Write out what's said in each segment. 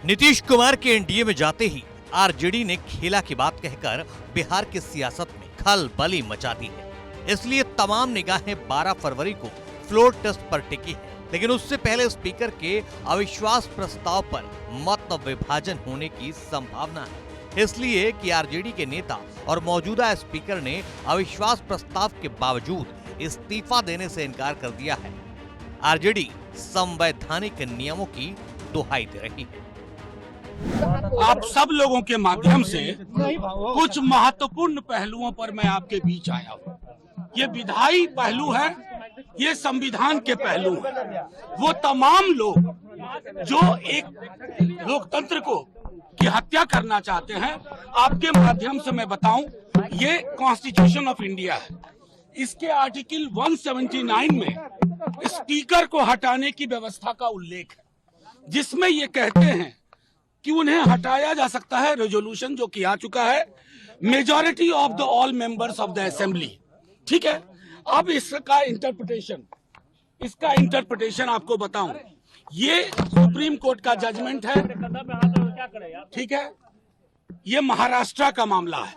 नीतीश कुमार के एनडीए में जाते ही आरजेडी ने खेला की बात कहकर बिहार की सियासत में खलबली मचा दी है। इसलिए तमाम निगाहें 12 फरवरी को फ्लोर टेस्ट पर टिकी है। लेकिन उससे पहले स्पीकर के अविश्वास प्रस्ताव पर मत विभाजन होने की संभावना है। इसलिए कि आरजेडी के नेता और मौजूदा स्पीकर ने अविश्वास प्रस्ताव के बावजूद इस्तीफा देने से इनकार कर दिया है। आरजेडी संवैधानिक नियमों की दुहाई दे रही है। आप सब लोगों के माध्यम से कुछ महत्वपूर्ण पहलुओं पर मैं आपके बीच आया हूँ। ये विधायी पहलू है, ये संविधान के पहलू है। वो तमाम लोग जो एक लोकतंत्र को की हत्या करना चाहते हैं, आपके माध्यम से मैं बताऊं, ये कॉन्स्टिट्यूशन ऑफ इंडिया है। इसके आर्टिकल 179 में स्पीकर को हटाने की व्यवस्था का उल्लेख है, जिसमें ये कहते हैं कि उन्हें हटाया जा सकता है। रेजोल्यूशन जो किया चुका है, majority of the all members of the assembly. ठीक है, अब इसका इंटरप्रिटेशन आपको बताऊं। ये सुप्रीम कोर्ट का जजमेंट है, ठीक है, ये महाराष्ट्र का मामला है,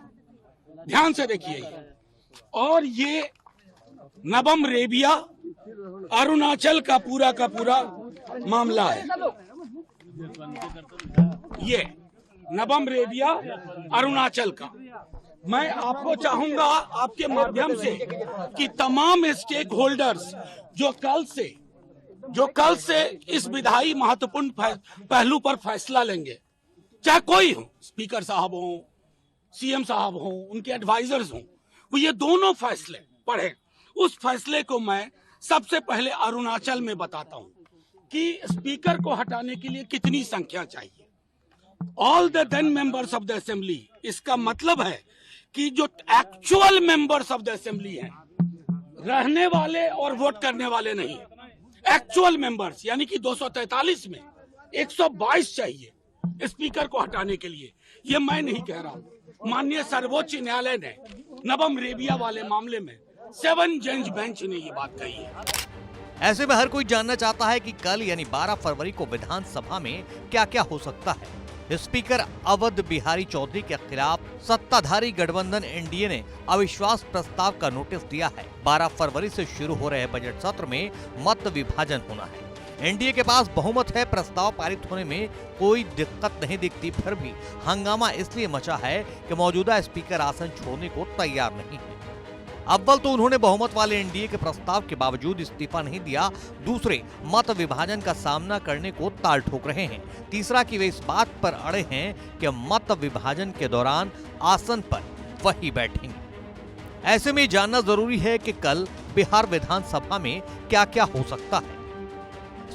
ध्यान से देखिए। और ये नबम रेबिया अरुणाचल का पूरा मामला है। ये नबम रेबिया अरुणाचल का। मैं आपको चाहूंगा आपके माध्यम से कि तमाम स्टेक होल्डर्स जो कल से इस विधायी महत्वपूर्ण पहलू पर फैसला लेंगे, चाहे कोई हो, स्पीकर साहब हो, सीएम साहब हो, उनके एडवाइजर्स हो, वो ये दोनों फैसले पढ़े। उस फैसले को मैं सबसे पहले अरुणाचल में बताता हूं कि स्पीकर को हटाने के लिए कितनी संख्या चाहिए। All the then members of the assembly, इसका मतलब है कि जो actual members of the assembly हैं, रहने वाले और वोट करने वाले नहीं, एक्चुअल मेंबर्स, यानी कि 243 में 122 चाहिए स्पीकर को हटाने के लिए। ये मैं नहीं कह रहा हूं, माननीय सर्वोच्च न्यायालय ने नबम रेबिया वाले मामले में 7 जज बेंच ने ये बात कही है। ऐसे में हर कोई जानना चाहता है कि कल यानी 12 फरवरी को विधानसभा में क्या क्या हो सकता है। स्पीकर अवध बिहारी चौधरी के खिलाफ सत्ताधारी गठबंधन एनडीए ने अविश्वास प्रस्ताव का नोटिस दिया है। 12 फरवरी से शुरू हो रहे बजट सत्र में मत विभाजन होना है। एनडीए के पास बहुमत है, प्रस्ताव पारित होने में कोई दिक्कत नहीं दिखती। फिर भी हंगामा इसलिए मचा है कि मौजूदा स्पीकर आसन छोड़ने को तैयार नहीं है। अव्वल तो उन्होंने बहुमत वाले एनडीए के प्रस्ताव के बावजूद इस्तीफा नहीं दिया, दूसरे मत विभाजन का सामना करने को ताल ठोक रहे हैं, तीसरा कि वे इस बात पर अड़े हैं कि मत विभाजन के दौरान आसन पर वही बैठेंगे। ऐसे में जानना जरूरी है कि कल बिहार विधानसभा में क्या क्या हो सकता है।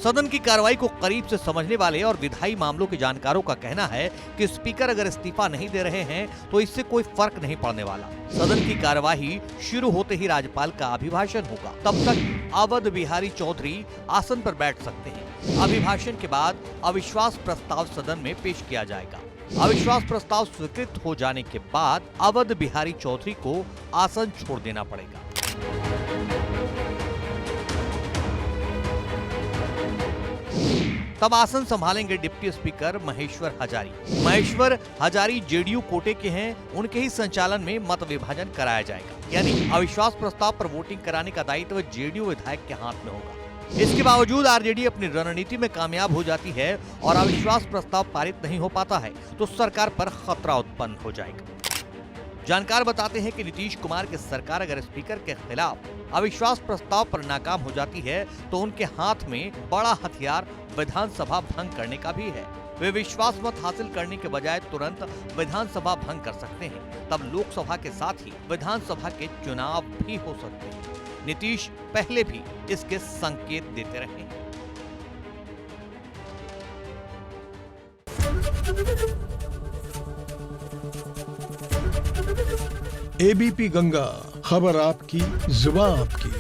सदन की कार्रवाई को करीब से समझने वाले और विधायी मामलों के जानकारों का कहना है कि स्पीकर अगर इस्तीफा नहीं दे रहे हैं तो इससे कोई फर्क नहीं पड़ने वाला। सदन की कार्यवाही शुरू होते ही राज्यपाल का अभिभाषण होगा, तब तक अवध बिहारी चौधरी आसन पर बैठ सकते हैं। अभिभाषण के बाद अविश्वास प्रस्ताव सदन में पेश किया जाएगा। अविश्वास प्रस्ताव स्वीकृत हो जाने के बाद अवध बिहारी चौधरी को आसन छोड़ देना पड़ेगा। तब आसन संभालेंगे deputy speaker Maheshwar Hazari JDU कोटे के हैं, उनके ही संचालन में मत विभाजन कराया जाएगा। यानी अविश्वास प्रस्ताव पर वोटिंग कराने का दायित्व जेडीयू विधायक के हाथ में होगा। इसके बावजूद आरजेडी अपनी रणनीति में कामयाब हो जाती है और अविश्वास प्रस्ताव पारित नहीं हो पाता है तो सरकार पर खतरा उत्पन्न हो जाएगा। जानकार बताते हैं कि नीतीश कुमार की सरकार अगर स्पीकर के खिलाफ अविश्वास प्रस्ताव पर नाकाम हो जाती है तो उनके हाथ में बड़ा हथियार विधानसभा भंग करने का भी है। वे विश्वास मत हासिल करने के बजाय तुरंत विधानसभा भंग कर सकते हैं। तब लोकसभा के साथ ही विधानसभा के चुनाव भी हो सकते हैं। नीतीश पहले भी इसके संकेत देते रहे हैं। एबीपी गंगा, खबर आपकी, जुबान आपकी।